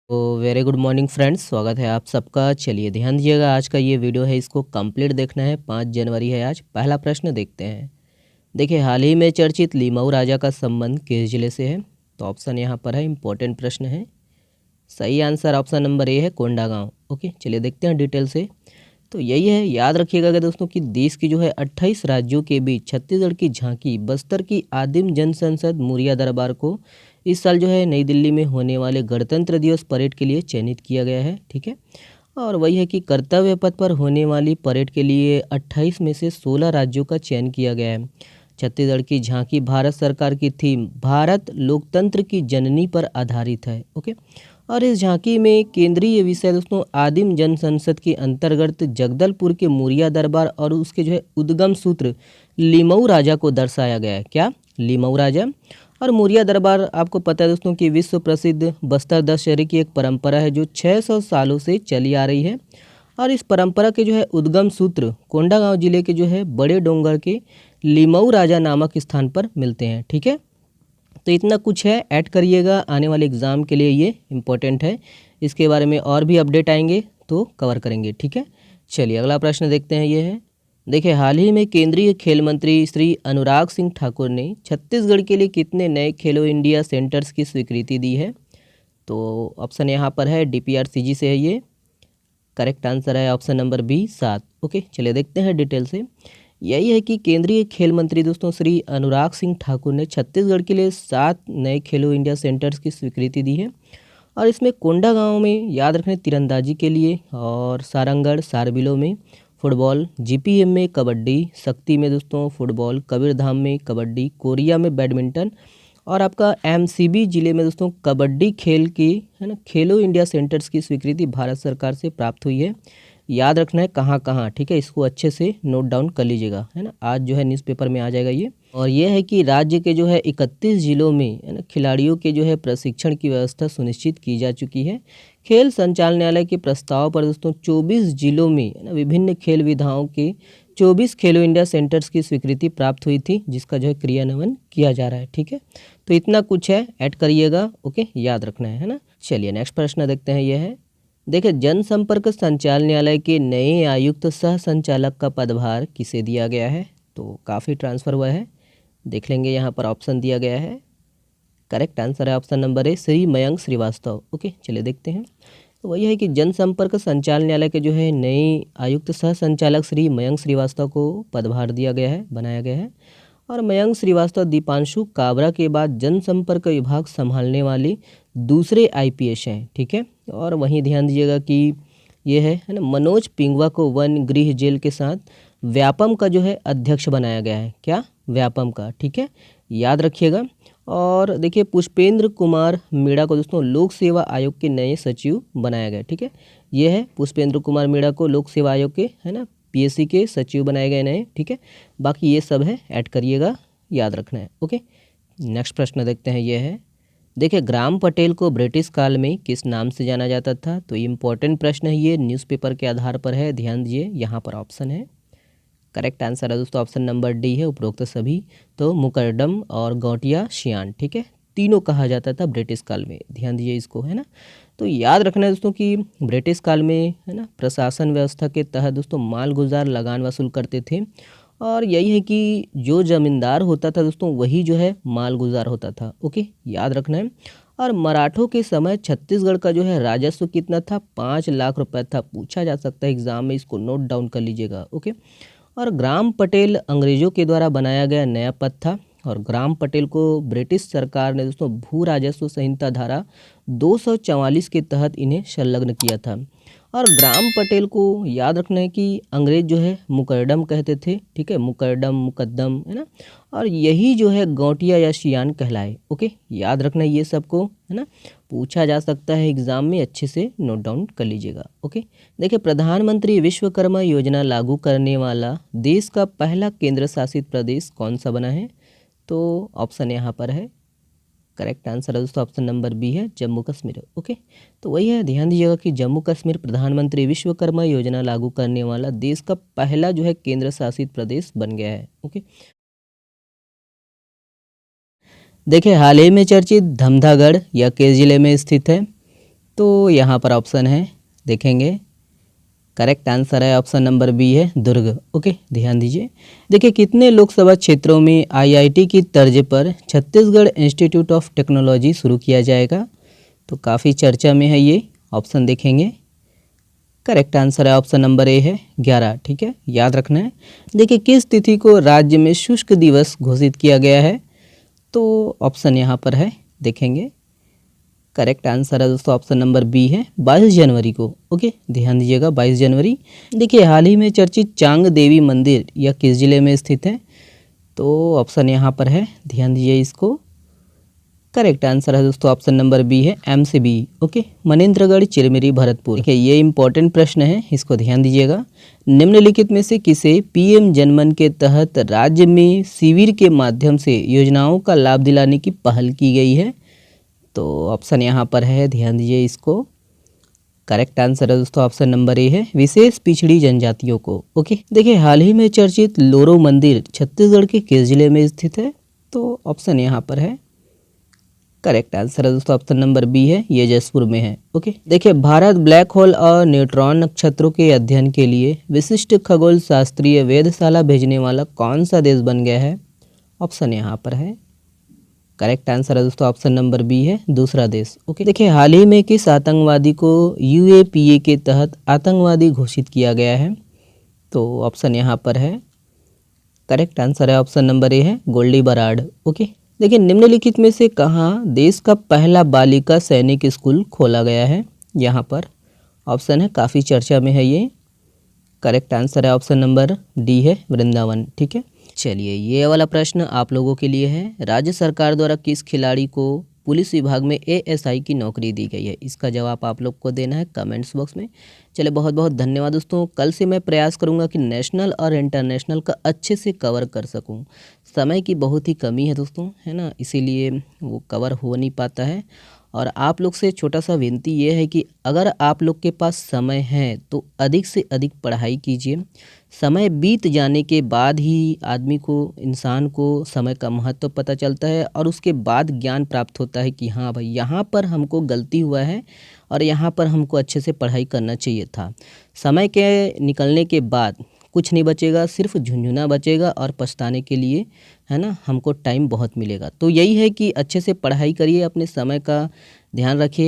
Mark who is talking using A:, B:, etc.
A: तो very good morning friends, स्वागत है आप सबका। चलिए ध्यान दीजिएगा, आज का ये वीडियो है, इसको कंप्लीट देखना है। 5 जनवरी है आज। पहला प्रश्न देखते हैं। देखिए, हाल ही में चर्चित लिमाऊ राजा का संबंध किस जिले से है? तो ऑप्शन यहाँ पर है, इंपॉर्टेंट प्रश्न है। सही आंसर ऑप्शन नंबर ए है, कोंडागांव। ओके, चलिए देखते हैं डिटेल से। तो यही है, याद रखिएगा कि दोस्तों कि देश की जो है 28 राज्यों के बीच छत्तीसगढ़ की झांकी बस्तर की आदिम जन संसद मुरिया दरबार को इस साल जो है नई दिल्ली में होने वाले गणतंत्र दिवस परेड के लिए चयनित किया गया है। ठीक है, और वही है कि कर्तव्य पथ पर होने वाली परेड के लिए 28 में से 16 राज्यों का चयन किया गया है। छत्तीसगढ़ की झांकी भारत सरकार की थीम भारत लोकतंत्र की जननी पर आधारित है। ओके, और इस झांकी में केंद्रीय विषय दोस्तों आदिम जन संसद के अंतर्गत जगदलपुर के मुरिया दरबार और उसके जो है उद्गम सूत्र लिमाऊ राजा को दर्शाया गया है। क्या? लिमाऊ राजा। और मुरिया दरबार आपको पता है दोस्तों कि विश्व प्रसिद्ध बस्तर दशहरे की एक परंपरा है जो 600 सालों से चली आ रही है। और इस परंपरा के जो है उद्गम सूत्र कोंडागांव जिले के जो है बड़े डोंगर के लिमाऊ राजा नामक स्थान पर मिलते हैं। ठीक है, तो इतना कुछ है, ऐड करिएगा, आने वाले एग्ज़ाम के लिए ये इम्पोर्टेंट है। इसके बारे में और भी अपडेट आएंगे तो कवर करेंगे। ठीक है, चलिए अगला प्रश्न देखते हैं। ये है, देखिए, हाल ही में केंद्रीय खेल मंत्री श्री अनुराग सिंह ठाकुर ने छत्तीसगढ़ के लिए कितने नए खेलो इंडिया सेंटर्स की स्वीकृति दी है? तो ऑप्शन यहाँ पर है DPRCG से है ये। करेक्ट आंसर है ऑप्शन नंबर बी, 7। ओके, चलिए देखते हैं डिटेल से। यही है कि केंद्रीय खेल मंत्री दोस्तों श्री अनुराग सिंह ठाकुर ने छत्तीसगढ़ के लिए 7 नए खेलो इंडिया सेंटर्स की स्वीकृति दी है। और इसमें कोंडागांव में याद रखने तीरंदाजी के लिए, और सारंगढ़ सारबिलो में फुटबॉल, GPM में कबड्डी, शक्ति में दोस्तों फुटबॉल, कबीरधाम में कबड्डी, कोरिया में बैडमिंटन, और आपका MCB जिले में दोस्तों कबड्डी खेल की है ना खेलो इंडिया सेंटर्स की स्वीकृति भारत सरकार से प्राप्त हुई है। याद रखना है कहाँ कहाँ। ठीक है, इसको अच्छे से नोट डाउन कर लीजिएगा, है ना, आज जो है न्यूज़पेपर में आ जाएगा ये। और ये है कि राज्य के जो है 31 जिलों में है ना खिलाड़ियों के जो है प्रशिक्षण की व्यवस्था सुनिश्चित की जा चुकी है। खेल संचालनालय के प्रस्ताव पर दोस्तों 24 जिलों में है ना विभिन्न खेल विधाओं के 24 खेलो इंडिया सेंटर्स की स्वीकृति प्राप्त हुई थी, जिसका जो है क्रियान्वयन किया जा रहा है। ठीक है, तो इतना कुछ है, ऐड करिएगा। ओके, याद रखना है ना। चलिए नेक्स्ट प्रश्न देखते हैं। यह है, देखिए, जनसंपर्क संचालनालय के नए आयुक्त सह संचालक का पदभार किसे दिया गया है? तो काफ़ी ट्रांसफ़र हुआ है, देख लेंगे। यहाँ पर ऑप्शन दिया गया है, करेक्ट आंसर है option number A, Shri Mayank Shrivastava. Okay, चलिए देखते हैं। तो वही है कि जनसंपर्क संचालनालय के जो है नए आयुक्त सह संचालक श्री मयंक श्रीवास्तव को पदभार दिया गया है, बनाया गया है। और मयंक श्रीवास्तव दीपांशु काबरा के बाद जनसंपर्क विभाग संभालने वाले दूसरे IPS हैं। ठीक है, और वहीं ध्यान दीजिएगा कि ये है ना मनोज पिंगवा को वन गृह जेल के साथ व्यापम का जो है अध्यक्ष बनाया गया है। क्या? व्यापम का। ठीक है, याद रखिएगा। और देखिए, पुष्पेंद्र कुमार मीणा को दोस्तों लोक सेवा आयोग के नए सचिव बनाया गया। ठीक है, ये है पुष्पेंद्र कुमार मीणा को लोक सेवा आयोग के है ना PSC के सचिव बनाए गए नए। ठीक है, बाकी ये सब है, ऐड करिएगा, याद रखना है। ओके, नेक्स्ट प्रश्न देखते हैं। ये है, देखिए, ग्राम पटेल को ब्रिटिश काल में किस नाम से जाना जाता था? तो इम्पोर्टेंट प्रश्न है ये, न्यूज़पेपर के आधार पर है, ध्यान दीजिए। यहाँ पर ऑप्शन है, करेक्ट आंसर है दोस्तों ऑप्शन नंबर डी है, उपरोक्त सभी। तो मुकरदम और गौटिया शियान, ठीक है, तीनों कहा जाता था ब्रिटिश काल में, ध्यान दीजिए इसको, है ना। तो याद रखना है दोस्तों कि ब्रिटिश काल में है ना प्रशासन व्यवस्था के तहत दोस्तों मालगुजार लगान वसूल करते थे। और यही है कि जो जमींदार होता था दोस्तों वही जो है मालगुजार होता था। ओके, याद रखना है। और मराठों के समय छत्तीसगढ़ का जो है राजस्व कितना था? 5 लाख रुपए था, पूछा जा सकता है एग्जाम में, इसको नोट डाउन कर लीजिएगा। ओके, और ग्राम पटेल अंग्रेजों के द्वारा बनाया गया नया पद था। और ग्राम पटेल को ब्रिटिश सरकार ने दोस्तों भू राजस्व संहिता धारा 244 के तहत इन्हें संलग्न किया था। और ग्राम पटेल को याद रखना है कि अंग्रेज जो है मुकरदम कहते थे। ठीक है, मुकरदम, मुकद्दम, है ना। और यही जो है गौटिया या शियान कहलाए। ओके, याद रखना है ये सबको, है ना, पूछा जा सकता है एग्जाम में, अच्छे से नोट डाउन कर लीजिएगा। ओके, देखिए, प्रधानमंत्री विश्वकर्मा योजना लागू करने वाला देश का पहला केंद्र शासित प्रदेश कौन सा बना है? तो ऑप्शन यहाँ पर है, करेक्ट आंसर है दोस्तों ऑप्शन नंबर बी है, जम्मू कश्मीर। ओके, तो वही है, ध्यान दीजिएगा कि जम्मू कश्मीर प्रधानमंत्री विश्वकर्मा योजना लागू करने वाला देश का पहला जो है केंद्र शासित प्रदेश बन गया है। ओके, देखिए, हाल ही में चर्चित धमधागढ़ यह किस जिले में स्थित है? तो यहाँ पर ऑप्शन है, देखेंगे करेक्ट आंसर है ऑप्शन नंबर बी है दुर्ग। ओके, ध्यान दीजिए। देखिए कितने लोकसभा क्षेत्रों में आईआईटी की तर्ज पर छत्तीसगढ़ इंस्टीट्यूट ऑफ टेक्नोलॉजी शुरू किया जाएगा? तो काफ़ी चर्चा में है ये ऑप्शन, देखेंगे करेक्ट आंसर है ऑप्शन नंबर ए है 11। ठीक है, याद रखना है। देखिए किस तिथि को राज्य में शुष्क दिवस घोषित किया गया है? तो ऑप्शन यहाँ पर है, देखेंगे करेक्ट आंसर है दोस्तों ऑप्शन नंबर बी है 22 जनवरी को। ओके, ध्यान दीजिएगा 22 जनवरी। देखिए हाल ही में चर्चित चांग देवी मंदिर यह किस जिले में स्थित है? तो ऑप्शन यहाँ पर है, ध्यान दीजिए इसको। करेक्ट आंसर है दोस्तों ऑप्शन नंबर बी है एमसीबी। ओके, मनेन्द्रगढ़, चिरमिरी, भरतपुर। देखिए ये इंपॉर्टेंट प्रश्न है, इसको ध्यान दीजिएगा। निम्नलिखित में से किसे पीएम जनमन के तहत राज्य में शिविर के माध्यम से योजनाओं का लाभ दिलाने की पहल की गई है? तो ऑप्शन यहाँ पर है, ध्यान दीजिए इसको। करेक्ट आंसर है दोस्तों ऑप्शन नंबर ए है विशेष पिछड़ी जनजातियों को। ओके, देखिए हाल ही में चर्चित लोरो मंदिर छत्तीसगढ़ के किस जिले में स्थित है? तो ऑप्शन यहाँ पर है, करेक्ट आंसर है दोस्तों ऑप्शन नंबर बी है, ये जसपुर में है। ओके, देखिए भारत ब्लैक होल और न्यूट्रॉन नक्षत्रों के अध्ययन के लिए विशिष्ट खगोल शास्त्रीय वेधशाला भेजने वाला कौन सा देश बन गया है? ऑप्शन यहाँ पर है, करेक्ट आंसर है दोस्तों ऑप्शन नंबर बी है दूसरा देश। ओके, देखिए हाल ही में किस आतंकवादी को यूएपीए के तहत आतंकवादी घोषित किया गया है? तो ऑप्शन यहाँ पर है, करेक्ट आंसर है ऑप्शन नंबर ए है गोल्डी बराड। ओके, देखिए निम्नलिखित में से कहाँ देश का पहला बालिका सैनिक स्कूल खोला गया है? यहाँ पर ऑप्शन है, काफ़ी चर्चा में है ये। करेक्ट आंसर है ऑप्शन नंबर डी है वृंदावन। ठीक है, चलिए ये वाला प्रश्न आप लोगों के लिए है। राज्य सरकार द्वारा किस खिलाड़ी को पुलिस विभाग में एएसआई की नौकरी दी गई है? इसका जवाब आप लोग को देना है कमेंट्स बॉक्स में। चलिए बहुत बहुत धन्यवाद दोस्तों। कल से मैं प्रयास करूंगा कि नेशनल और इंटरनेशनल का अच्छे से कवर कर सकूं। समय की बहुत ही कमी है दोस्तों, है ना, इसीलिए वो कवर हो नहीं पाता है। और आप लोग से छोटा सा विनती ये है कि अगर आप लोग के पास समय है तो अधिक से अधिक पढ़ाई कीजिए। समय बीत जाने के बाद ही आदमी को, इंसान को समय का महत्व पता चलता है और उसके बाद ज्ञान प्राप्त होता है कि हाँ भाई यहाँ पर हमको गलती हुआ है और यहाँ पर हमको अच्छे से पढ़ाई करना चाहिए था। समय के निकलने के बाद कुछ नहीं बचेगा, सिर्फ झुंझुना बचेगा और पछताने के लिए, है ना, हमको टाइम बहुत मिलेगा। तो यही है कि अच्छे से पढ़ाई करिए, अपने समय का ध्यान रखिए।